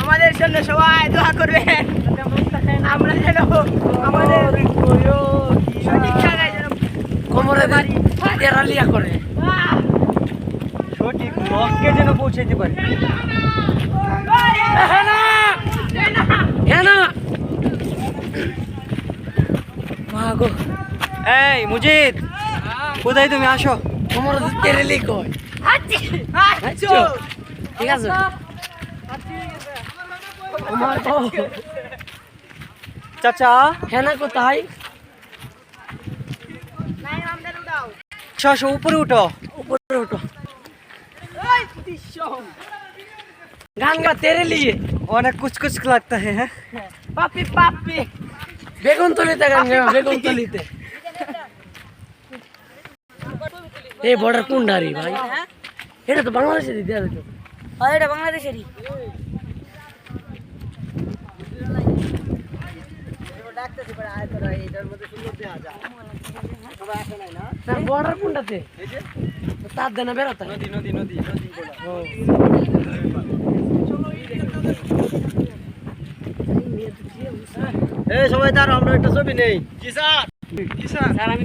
আমাদের জন্য সবাই দোয়া করবেন, আমরা যেন আমাদের সঠিক জায়গায় যেন কোমরে বাড়ি তেরালিয়া করে সঠিক লক্ষ্যে যেন পৌঁছাইতে পারি। মাগো এই মুজিদ, কোথায় তুমি? আসো। কোমরে তেরালি কয় আচ্ছা ঠিক আছে চাচা হেনা কোথায়? আসো আসো, উপরে উঠো। উপরে ওঠো গান গা তেরেলি অনেক कुछ कुछ लगता है। পাপি পাপি বেগুন তলিতে গান গা বেগুন তলিতে এই বর্ডার কোন ডারি ভাই? এটা তো বাংলাদেশে দিতে হবে তো। এটা বাংলাদেশেরই। বর্ডার কোনটাতে? তার দেনা বেরোতে নদী নদী নদী নদী। এই সবাই দাঁড়াও, আমরা একটা ছবি নেই। কি স্যার? কি স্যার?